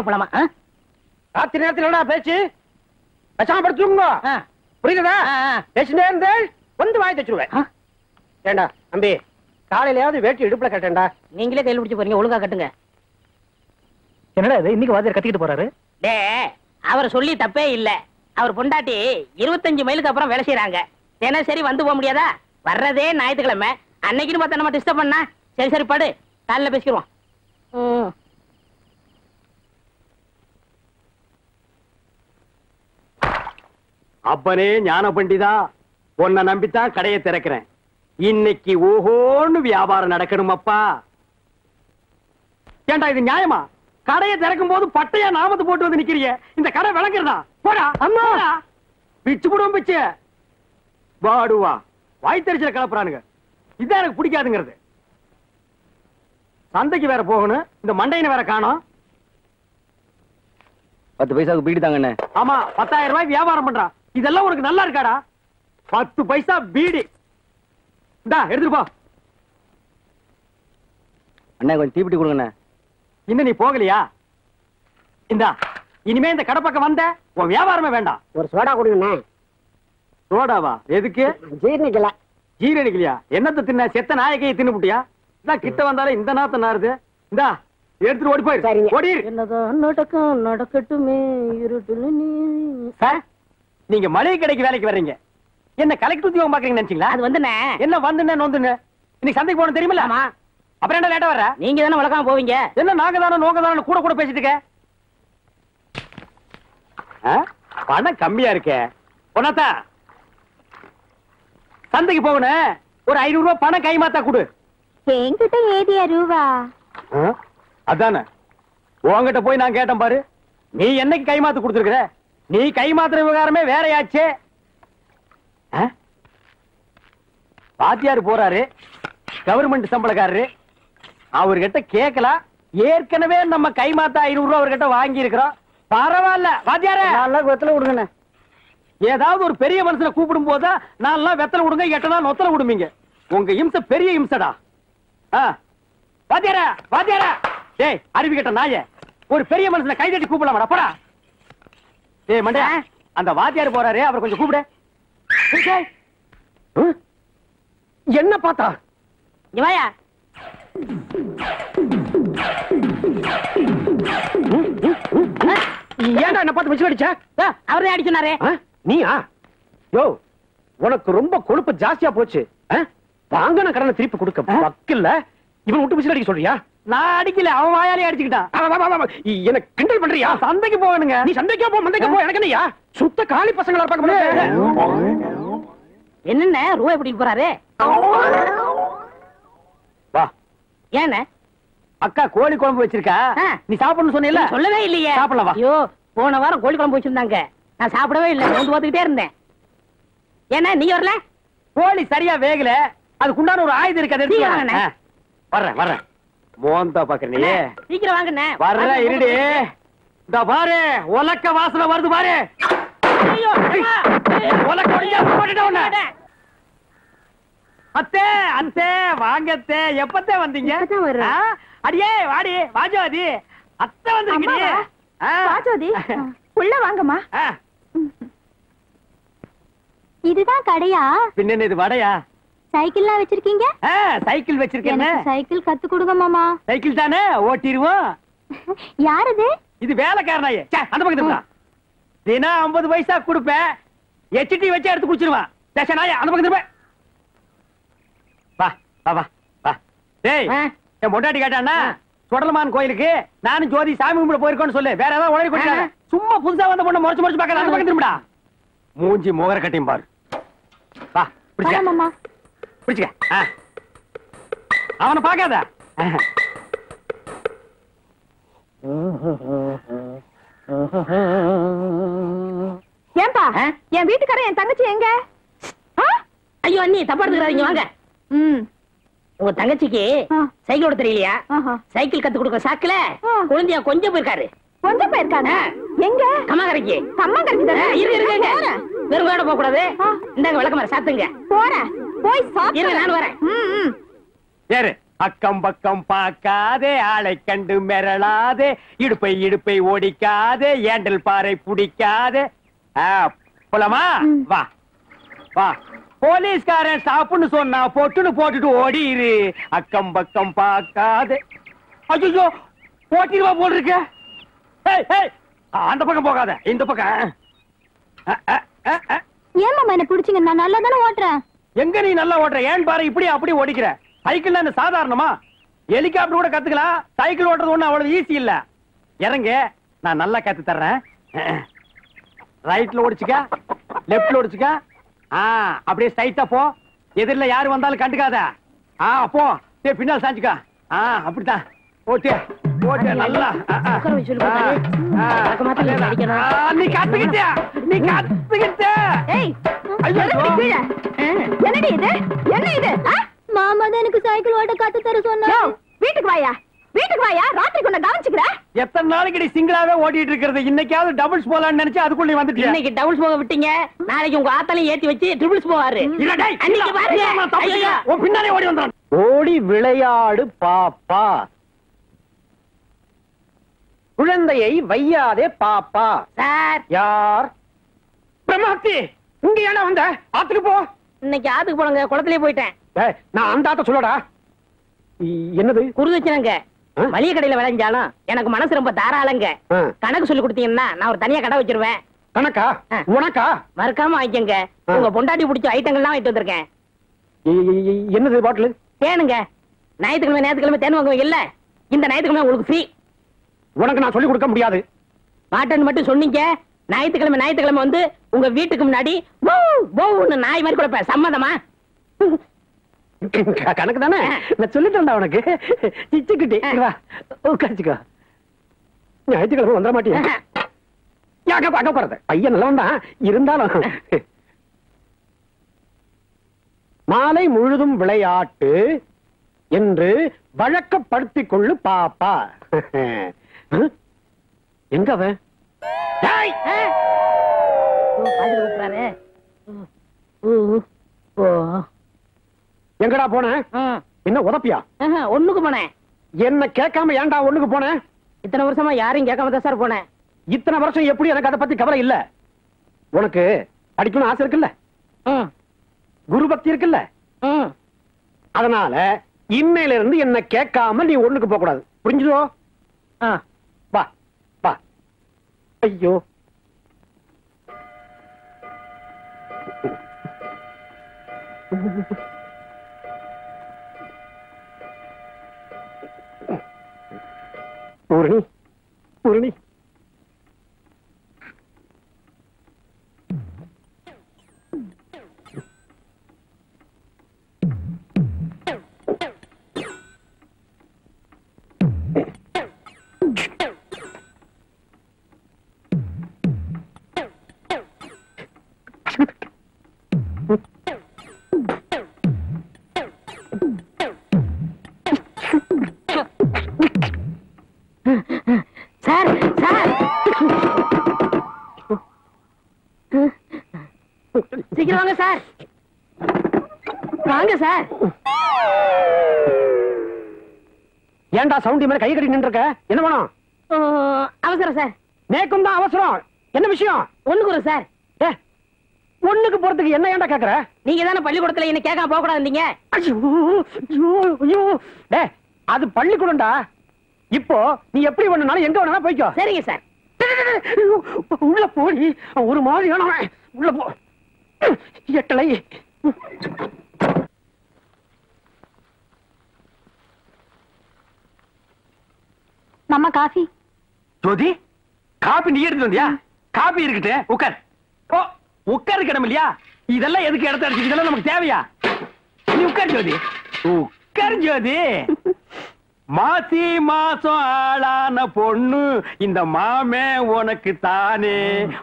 போலாமா? ராத்திரி நேரத்துல பேச்சு பேசாம படுத்துங்க. புரியுதா? பேசினே இருந்து வந்து வாய் தச்சுருவேன். ஏண்டா தம்பி, காலையிலயாவது வேட்டி இடுப்புல கட்டேன்டா. நீங்களே கையில் பிடிச்சு போறீங்க, ஒழுங்கா கட்டுங்க. என்னடா இது இன்னைக்கு வாத்தியார் கத்திக்கிட்டு போறாரு? டே, அவர் சொல்லி தப்பே இல்ல. அவர் பொண்டாட்டி 25 மைலுக்கு அப்புறம் வேலை செய்யறாங்க. தினசரி வந்து போக முடியாதா? வர்றதே ஞாயிற்றுக்கிழமை. அன்னைக்குன்னு பார்த்தா நம்ம டிஸ்டர்ப் பண்ணா. சரி சரி படு, காலைல பேசிக்கிறோம். அப்பனே ஞான பண்டிதா, உன்னை நம்பித்தான் கடையை திறக்கிறேன். இன்னைக்கு ஓஹோன்னு வியாபாரம் நடக்கணும் அப்பா. ஏண்டா இது நியாயமா? கடையை திறக்கும் போது பட்டையா நாமத்து போட்டு வந்து நிக்கிறீங்க. இந்த கடை விளங்குறதா? போடா அம்மா, பிச்சு போடுவோம் பிச்சு. வாடுவா வாய் தெரிச்சல கலப்புறானுங்க. இதான் எனக்கு பிடிக்காதுங்கிறது. சந்தைக்கு வேற போகணும், இந்த மண்டையின வேற காணோம். 10 பைசாவுக்கு பீடி தாங்கண்ணே. ஆமா, 10,000 ரூபாய் வியாபாரம் பண்றான். இதெல்லாம் உனக்கு நல்லா இருக்காடா? 10 பைசா பீடி. இந்தா எடுத்துட்டு போ. அண்ணா கொஞ்சம் தீப்பிட்டி கொடுங்கண்ணே. இன்னும் நீ போகலையா? இந்தா, இனிமே இந்த கடை பக்கம் வந்த உன் வியாபாரமே வேண்டாம். ஒரு சோடா கொடுங்கண்ணே. சோடாவா? எதுக்கு? ஜீரணிக்கல. ஜீரணிக்கலையா? என்னத்தை தின்ன? செத்த நாயக்கையை தின்னுபுட்டியா? இதான் கிட்ட வந்தாலும் இந்த நாத்த நாருது. இந்தா எடுத்துட்டு ஓடி போயிரு. ஓடிரு. என்னதான் நடக்கும் நடக்கட்டுமே இருட்டுல நீ. சார், நீங்க மளிகை கடைக்கு வேலைக்கு வர்றீங்க, என்ன கலெக்டர் உத்தியோகம் பாக்குறீங்க நினைச்சீங்களா? அது வந்துண்ணே. என்ன வந்துன்னு நோந்துன்னு? இன்னைக்கு சந்தைக்கு போன தெரியுமில்ல? ஆமா. அப்புறம் என்ன லேட்டா வர்ற? நீங்க தானே வழக்காம போவீங்க. என்ன நாங்க தானே நோங்க தானே கூட கூட பேசிட்டு இருக்க? பணம் கம்மியா இருக்கே. பொண்ணாத்தா, சந்தைக்கு போகணும், ஒரு 500 ரூபாய் பணம் கை மாத்தா கொடு. என்கிட்ட ஏதியா ரூபா? அதானே உன்கிட்ட போய் நான் கேட்டேன் பாரு. நீ என்னைக்கு கை மாத்து கொடுத்துருக்குற? நீ கை மாத்துற விவகாரமே வேறையாச்சே. வாத்தியாரு போறாரு, கவர்மெண்ட் சம்பளக்காரரு, அவர்கிட்ட கேட்கலாம். ஏற்கனவே நம்ம கை மாத்த 500 ரூபாய் அவர்கிட்ட வாங்கி இருக்கிறோம். பரவாயில்ல வாத்தியாரே, வெத்தலை விடுங்கண்ணே. ஏதாவது ஒரு பெரிய மனுஷனை கூப்பிடும் போதா நான்லாம் வெத்தலை விடுங்க, 8 நாள் நொத்தலை விடுவீங்க. உங்க இம்சை பெரிய இம்சடா. வாத்தியாரா வாத்தியாரா, டேய் அறிவு கேட்ட நாயே, ஒரு பெரிய மனுஷனை கை தட்டி கூப்பிடலாமாடா? போடா. டேய் மண்டே, அந்த வாத்தியார் போறாரு, அவர் கொஞ்சம் கூப்பிடு. என்ன பார்த்தா? வாயா. ஏன்டா என்ன பார்த்து மிச்சு அடிச்ச? அவரே அடிச்சுனாரே. நீயா? யோ, உனக்கு ரொம்ப கொழுப்பு ஜாஸ்தியா போச்சு. வாங்கின கடனை திருப்பி கொடுக்க வக்கில்ல. இவன் விட்டு மிச்சு அடிக்க சொல்றியா? நான் அடிக்கல, அவன் வாயாலே அடிச்சுக்கிட்டான். என்ன கிண்டல் பண்றியா? சந்தைக்கு போகணுங்க. நீ சந்தைக்கே போ, மந்தைக்கு போ. எனக்கு என்னையா சுத்த காலி பசங்களா பார்க்க முடியாது. என்னென்ன ரூபாய் எப்படி போறாரு? வா. ஏண்ணே? அக்கா கோழி குழம்பு வச்சிருக்கா, நீ சாப்பிடணும்னு சொன்னீல்ல? சொல்லவே இல்லையே. சாப்பிடலாம் வா. ஐயோ, போன வாரம் கோழி குழம்பு வச்சிருந்தாங்க, நான் சாப்பிடவே இல்லை. வந்து பார்த்துக்கிட்டே இருந்தேன். ஏன்னா நீங்க வரல? கோழி சரியா வேகல, அதுக்குண்டான ஒரு ஆயுதம் இருக்கு, அதை எடுத்து வாங்கண்ணே. வர்றேன் வர்றேன். மோந்தா பாக்குறீங்க? சீக்கிரம் வாங்கண்ணே. வர்ற இருடி. இந்த பாரு, உலக்க வாசனை வருது பாரு. ஐயோ, உலக்க ஒடிஞ்சா போட்டுட்ட உன்னை. அத்தே அத்தே வாங்கத்தே, எப்பத்தே வந்தீங்க? அடியே வாடி வாஜோதி, அத்தை வந்திருக்கீங்க. வாஜோதி, உள்ள வாங்கம்மா. இதுதான் கடையா? பின்ன இது வடையா? சைக்கிள்லாம் வச்சிருக்கீங்க? சைக்கிள் வச்சிருக்கேன். சைக்கிள் கத்து கொடுங்க மாமா. சைக்கிள் தானே, ஓட்டிடுவோம். யார் இது? இது வேலைக்காரனாயே. அந்த பக்கத்துல தினம் 50 பைசா கொடுப்பேன், எச்டி வச்சு எடுத்து குடிச்சிருவான். நாயா அந்த பக்கத்துல போய் வா வா வா வா. டேய், என் பொண்டாட்டி கேட்டான்னா சுடலமான் கோயிலுக்கு நானும் ஜோதி சாமி கும்பிட போயிருக்கோன்னு சொல்லு. வேற ஏதாவது உடனே கொண்டாங்க. சும்மா புதுசா வந்த பொண்ணு முறைச்சு முறைச்சு பார்க்கல. அந்த பக்கம் திரும்பிடா. மூஞ்சி முகர கட்டியும் பாரு. வா பிடிச்ச மாமா. பிடிச்சுக்க. அவனை பார்க்காத. ஏன்பா, என் வீட்டுக்காரன் என் தங்கச்சி எங்க? ஐயோ அண்ணி, தப்பா எடுத்துக்கிறாதீங்க, வாங்க. உங்க தங்கச்சிக்கு சைக்கிள் ஓட தெரியலையா? சைக்கிள் கத்து கொடுக்க சாக்குல குழந்தையா கொஞ்சம் போயிருக்காரு. கொஞ்சம் போயிருக்காங்க? எங்க? கம்மாக்கரைக்கு. கம்மாக்கரைக்கு தானே? இருங்க, வெறும் வேட போக கூடாது. இந்தாங்க விளக்கமாறு சாத்துங்க. போறேன், போய் சாப்பிடு. இருங்க, நான் வரேன். ஏறு, அக்கம் பக்கம் பார்க்காதே, ஆளை கண்டு மிரளாதே, இடுப்பை ஓடிக்காதே, ஏண்டல் பாறை பிடிக்காதே. போலாமா? வா வா. போலீஸ்காரன் ஸ்டாப்னு சொன்னா பொட்டுன்னு போட்டுட்டு ஓடிரு. அக்கம் பக்கம் பார்க்காதே. ஐயோ போட்டிடுவா போல் இருக்க. அந்த பக்கம் போகாத, இந்த பக்கம். ஏன் மாமா என்ன பிடிச்சிங்க? நான் நல்லா தானே ஓட்டுறேன். எங்க நீ நல்லா ஓட்டுற? ஏன் பாரு இப்படி அப்படி ஓடிக்கிற. சைக்கிள் என்ன சாதாரணமா? ஹெலிகாப்டர் கூட கத்துக்கலாம். சைக்கிள் ஓட்டுறது ஒண்ணு அவ்வளவு ஈஸி இல்ல. இறங்க, நான் நல்லா கத்து தர்றேன். ரைட்ல ஓடிச்சுக்க, லெப்ட்ல ஓடிச்சுக்க. அப்படியே ஸ்ட்ரைட்டா போ. எதிரில யாரு வந்தாலும் கண்டுக்காத. போ. பின்னால் சாஞ்சுக்க. அப்படித்தான் ஓட்டு ஓட்டு. நல்லா நீ கத்துக்கிட்ட, நீ கத்துக்கிட்ட. என்னடி இது? என்ன இது? மாமா தான் எனக்கு சைக்கிள் ஓட்ட கத்து தர சொன்னா. வீட்டுக்கு வாயா, வீட்டுக்கு வாயா. ராத்திரி கொண்ட கவனிச்சுக்கிற. எத்தனை நாளைக்கு சிங்கிளாவே ஓட்டிட்டு இருக்கிறது? இன்னைக்காவது டபுள்ஸ் போலான்னு நினைச்சு அதுக்குள்ள வந்துட்டு. இன்னைக்கு டபுள்ஸ் போக விட்டீங்க, நாளைக்கு உங்க ஆத்தாலையும் ஏத்தி வச்சு ட்ரிபிள்ஸ் போவாரு. பின்னாலே ஓடி வந்துடும். ஓடி விளையாடு பாப்பா, குழந்தையை வையாதே பாப்பா. சார், யார்? பிரமாத்தி, இங்க ஏன்னா வந்த? ஆத்துக்கு போ. இன்னைக்கு ஆத்துக்கு போனங்க, குளத்திலே போயிட்டேன். நான் அந்த ஆத்த சொல்லடா. என்னது? குருதட்சணைங்க. மளிகை கடையில விளைஞ்சாலும் எனக்கு மனசு ரொம்ப தாராளங்க. கணக்கு சொல்லி கொடுத்தீங்கன்னா நான் ஒரு தனியா கடை வச்சிருவேன். கணக்கா? உனக்கா? மறக்காம வாங்கிக்கங்க. உங்க பொண்டாட்டி பிடிச்ச ஐட்டங்கள்லாம் வாங்கிட்டு வந்திருக்கேன். என்னது பாட்டில்? தேனுங்க. ஞாயிற்றுக்கிழமை தேன் வாங்குவீங்க இல்ல, இந்த ஞாயிற்றுக்கிழமை உங்களுக்கு ஃப்ரீ. உனக்கு நான் சொல்லி கொடுக்க முடியாது. மாட்டேன்னு மட்டும் சொன்னீங்க, ஞாயிற்றுக்கிழமை வந்து உங்க வீட்டுக்கு முன்னாடி நாய் மாதிரி கொடுப்பேன். சம்மதமா? கணக்கு தானே, நான் சொல்லிட்டேன்டா உனக்கு. சிச்சுக்கிட்டி உட்காந்துக்கோ. ஞாயிற்றுக்கிழமை வந்துட மாட்டேன். அங்க போறது பையன் நல்லவன் தான் இருந்தாலும். மாலை முழுதும் விளையாட்டு என்று வழக்கப்படுத்திக் கொள்ளு பாப்பா. எங்க அவன்? எங்கடா போன? என்ன உதப்பியா? ஒண்ணுக்கு போனேன். என்ன கேட்காம ஏன்டா ஒண்ணுக்கு போன? இத்தனை வருஷமா யாரையும் கேட்காம தான் சார் போனேன். இத்தனை வருஷம் எப்படி? எனக்கு அதை பத்தி கவலை இல்ல. உனக்கு படிக்கணும் ஆசை இருக்குல்ல, குரு பக்தி இருக்குல்ல, அதனால இன்னையில இருந்து என்ன கேட்காம நீ ஒண்ணுக்கு போக கூடாது. புரிஞ்சுதோ? வா வா. ஐயோ, பூரணி பூரணி, சார் சார், சீக்கிரம் வாங்க சார், வாங்க சார். ஏன்டா சவுண்டி மேல கை கட்டி நின்று இருக்க? என்ன வேணும்? அவசரம் சார். நேக்கும் தான் அவசரம். என்ன விஷயம்? ஒண்ணுக்கு ஒரு சார். ஒண்ணுக்கு போறதுக்கு என்ன ஏன்டா கேக்குற? நீங்க தானே பள்ளிக்கூடத்துல என்ன கேட்காம போக கூடாதுங்க. அது பள்ளிக்கூடம்டா. இப்போ நீ எப்படி வேணும்னாலும் எங்க வேணாலும் போய்க்கோ. சரிங்க சார். உள்ள போய் ஒரு மாதிரி உள்ள போ. எட்டலை. மாமா காஃபி. ஜோதி, காபி நீ எடுத்து வந்தியா? காபி இருக்குட்டு உட்கார். உட்காரு கிடம் இல்லையா? இதெல்லாம் எதுக்கு இடத்த அடிச்சு? இதெல்லாம் நமக்கு தேவையா? நீ உட்கார் ஜோதி, உட்கார் ஜோதி. மாசி மாசம் ஆளான பொண்ணு இந்த மாமே உனக்கு தானே,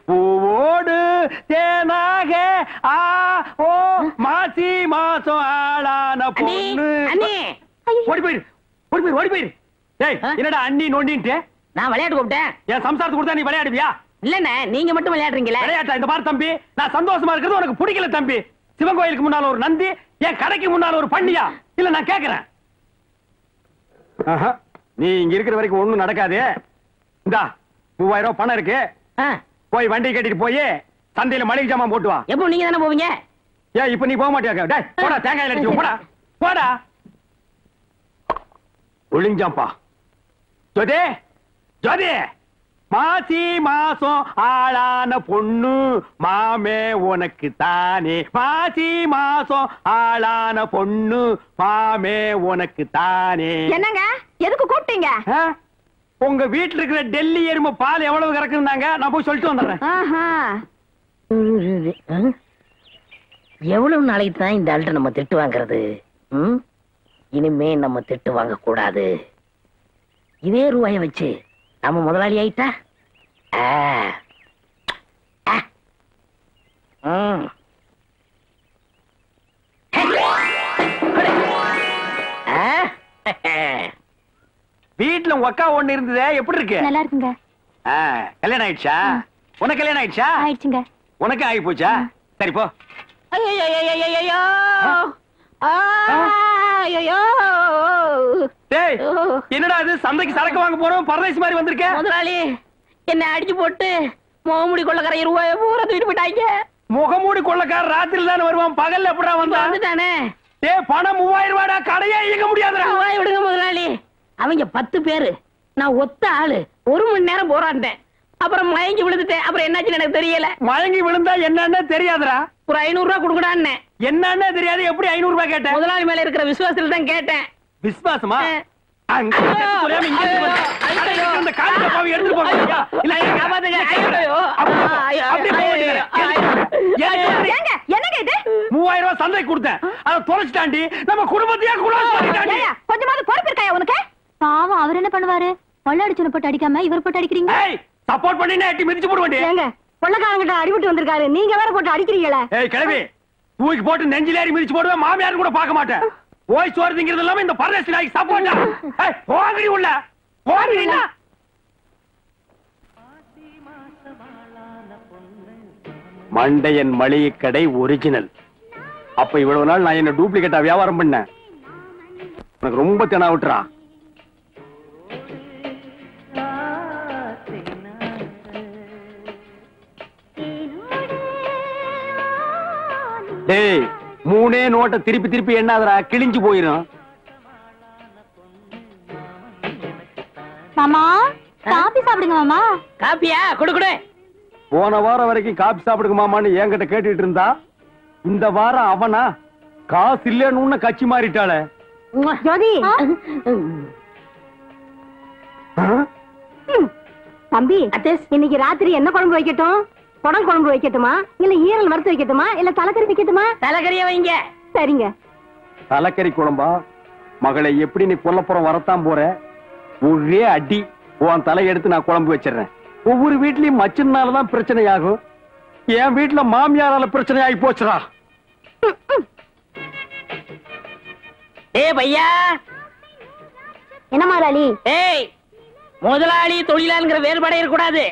பூவோடு தேனாக ஓ மாசி மாசம் ஆளான பொண்ணு. ஓடி போயிரு, ஓடி போயிரு, ஓடி போயிரு. என்னடா அண்ணி நோண்டின்ட்டு? நான் விளையாட்டு கூப்பிட்டேன். என் சம்சாரத்துக்கு கொடுத்தா நீ விளையாடுவியா? இல்லண்ணே, நீங்க மட்டும் விளையாடுறீங்களா? விளையாட்டா? இந்த பாரு தம்பி, நான் சந்தோஷமா இருக்கிறது உனக்கு பிடிக்கல தம்பி. சிவன் கோயிலுக்கு முன்னால ஒரு நந்தி, என் கடைக்கு முன்னால ஒரு பண்ணியா? இல்ல நான் கேக்குறேன். நீ இங்க இருக்கிற வரைக்கும் ஒண்ணும் நடக்காது. இந்தா 3000 ரூபாய் பணம் இருக்கு. போய் வண்டி கட்டிட்டு போய் சந்தையில மளிகை ஜாமான் போட்டு வா. எப்போ நீங்க தானே போவீங்க? ஏன் இப்ப நீ போக மாட்டியா? டேய் போடா, தேங்காய் அடிச்சு போடா போடா. ஒளிஞ்சாம்பா. ஜோதி ஜோதி, மாசி மாசம் ஆளான பொண்ணு மாமே உனக்கு தானே. மாசி மாசம் ஆளான பொண்ணு மாமே உனக்கு தானே. என்னங்க எதுக்கு கூப்பிட்டீங்க? உங்க வீட்டுல இருக்கிற டெல்லி எருமை பால் எவ்வளவு கறக்குறாங்க, நான் போய் சொல்லிட்டு வந்துடுறேன். எவ்வளவு நாளைக்கு தான் இந்த ஆள்கிட்ட நம்ம திட்டு வாங்குறது? இனிமே நம்ம திட்டு வாங்க கூடாது. இதே ரூபாய வச்சு நம்ம முதலாளி ஆயிட்டா வீட்டுல உங்க அக்கா ஒண்ணு இருந்ததே, எப்படி இருக்கு? நல்லா இருக்குங்க. கல்யாணம் ஆயிடுச்சா? உனக்கு கல்யாணம் ஆயிடுச்சா? ஆயிடுச்சுங்க. உனக்கு ஆகி போச்சா? சரி போ. டேய், என்னடா இது சந்தைக்கு சரக்கு வாங்க போறோம் பரதேசி மாதிரி வந்திருக்க? முதலாளி என்ன அடிச்சு போட்டு முகமூடி கொள்ளக்கார ரூபாய பூரா தூக்கிட்டு போயிட்டாங்க. முகமூடி கொள்ளக்கார ராத்திரில தானே வருவான், பகல்ல எப்படா வந்துட்டானே? டேய் பணம் 3000 ரூபாடா, கடையே இயங்க முடியாதுடா. ரூபாய் விடுங்க முதலாளி. அவங்க 10 பேரு, நான் ஒத்த ஆளு. 1 மணி நேரம் போராட்டேன், அப்புறம் மயங்கி விழுந்துட்டேன். அப்புறம் என்னாச்சுன்னு எனக்கு தெரியல. மயங்கி விழுந்தா என்னன்னு தெரியாதுடா. ஒரு 500 ரூபாய் கொடுக்கடான்னு. என்னன்னு தெரியாது, எப்படி 500 ரூபாய் கேட்டேன்? முதலாளி மேல இருக்கிற விசுவாசத்துல தான் கேட்டேன். விசுவாசமா? அங்க சொல்லாம இங்க இந்த கால்ல பாவி எடுத்து போங்க. இல்ல காப்பாத்துங்க. அப்படி போடுங்க. ஏங்க என்னங்க இது? 3000 ரூபாய் சந்தை கொடுத்தேன், அத தொலைச்சிட்டாண்டி. நம்ம குடும்பத்தையே குலாஸ் பண்ணிட்டாண்டி. கொஞ்சமாவது பொறுப்பு இருக்காயா உனக்கு? பாவம், அவர் என்ன பண்ணுவாரு? கொள்ள அடிச்சன போட்டு அடிக்காம இவர் போட்டு அடிக்கிறீங்க. ஏய் சப்போர்ட் பண்ணி நேட்டி மிதிச்சு போடுவேண்டி. ஏங்க கொள்ளக்காரங்கிட்ட அடிபட்டு வந்திருக்காரு, நீங்க வேற போட்டு அடிக்கிறீங்களே. ஏய் கிழவி, தூக்கி போட்டு நெஞ்சில ஏறி மிதிச்சு போடுவேன், மாமியார் கூட பார்க்க மாட்டேன். போய் சோறு திங்கிறது இல்லாம இந்த பரதேசி நாய்க்கு சப்போர்ட்டா? ஏய் போங்கடி உள்ள, போங்கடினா. மண்டையன் மளிகை கடை ஒரிஜினல். அப்ப இவ்வளவு நாள் நான் என்ன டூப்ளிகேட்டா வியாபாரம் பண்ணேன். எனக்கு ரொம்ப தெனா விட்டுறா. டேய் 3 நோட்டை திருப்பி திருப்பி எண்ணாதடா, கிழிஞ்சு போயிரும். மாமா காபி சாப்பிடுங்க மாமா. காப்பியா? குடு குடு. போன வாரம் வரைக்கும் காபி சாப்பிடுங்க மாமான்னு என்கிட்ட கேட்டுட்டு இருந்தா, இந்த வாரம் அவனா காசு இல்லன்னு கட்சி மாறிட்டாளே. ஜோதி தம்பி, இன்னைக்கு ராத்திரி என்ன குழம்பு வைக்கட்டும்? குடல் குழம்பு வைக்கட்டுமா, இல்ல ஈரல் வறுத்து வைக்கட்டுமா, இல்ல தலைக்கறி வைக்கட்டுமா? தலைக்கறியா வைங்க. சரிங்க. தலைக்கறி குழம்பா? மகளை எப்படி நீ கொல்லப்புறம் வரத்தான் போற? ஒரே அடி உன் தலை எடுத்து நான் குழம்பு வச்சிடறேன். ஒவ்வொரு வீட்லயும் மச்சனாலதான் பிரச்சனை ஆகும், என் வீட்டுல மாமியாரால பிரச்சனை ஆகி போச்சுடா. ஏய் பையா. என்ன முதலாளி? ஏய், முதலாளி தொழிலாளிங்கிற வேறுபாடே இருக்கக்கூடாது.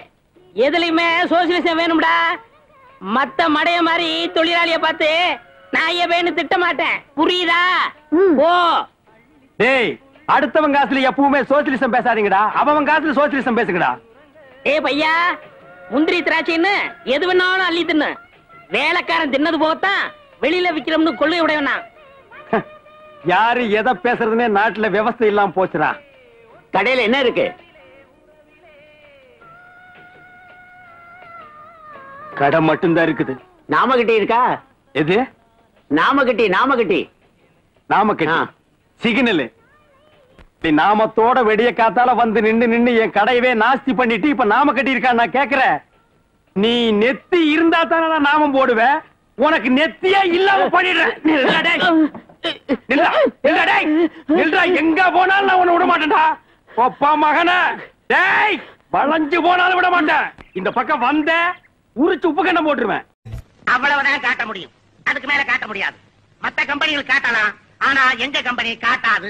எதுலயுமே சோசியலிசம் வேணும்டா. மத்த மடைய மாதிரி தொழிலாளிய பார்த்து நான் ஏன்னு திட்ட மாட்டேன், புரியுதா? ஓ டேய், அடுத்தவன் காசுல எப்பவுமே சோசியலிசம் பேசாதீங்கடா, அவன் காசுல சோசியலிசம் பேசுங்கடா. ஏய் பையா, முந்திரி திராட்சைன்னு எது வேணாலும் அள்ளி தின்னு. வேலைக்காரன் தின்னது போகத்தான் வெளியில விக்கிறோம்னு கொள்ளை உடையவனா. யாரு எதை பேசுறதுன்னே நாட்டுல விவசாயம் இல்லாம போச்சுடா. கடையில என்ன இருக்கு? கடை மட்டும்தான் இருக்குது. நாமகட்டி இருக்கா? எது? நாமகட்டி. நாமக்கட்டி சிக்னல். நாமத்தோட வெடிய காத்தால வந்து நின்னு என் கடையவே நாஸ்தி பண்ணிட்டு இப்ப நாம கட்டி இருக்கா? நான் கேக்குறேன், நீ நெத்தி இருந்தா தானே நான் நாமம் போடுவேன், உனக்கு நெத்தியா இல்லாம பண்ணிடுறேன். எங்க போனாலும் நான் உன்னை விட மாட்டேன்டா. ஒப்பா மகன, டேய் வளைஞ்சு போனாலும் விட மாட்டேன். இந்த பக்கம் வந்த உரிச்சு உப்பு கண்ணம் போட்டுருவேன். அவ்வளவுதான் காட்ட முடியும், அதுக்கு மேல காட்ட முடியாது. மத்த கம்பெனிகள் காட்டலாம், ஆனா எங்க கம்பெனி காட்டாது.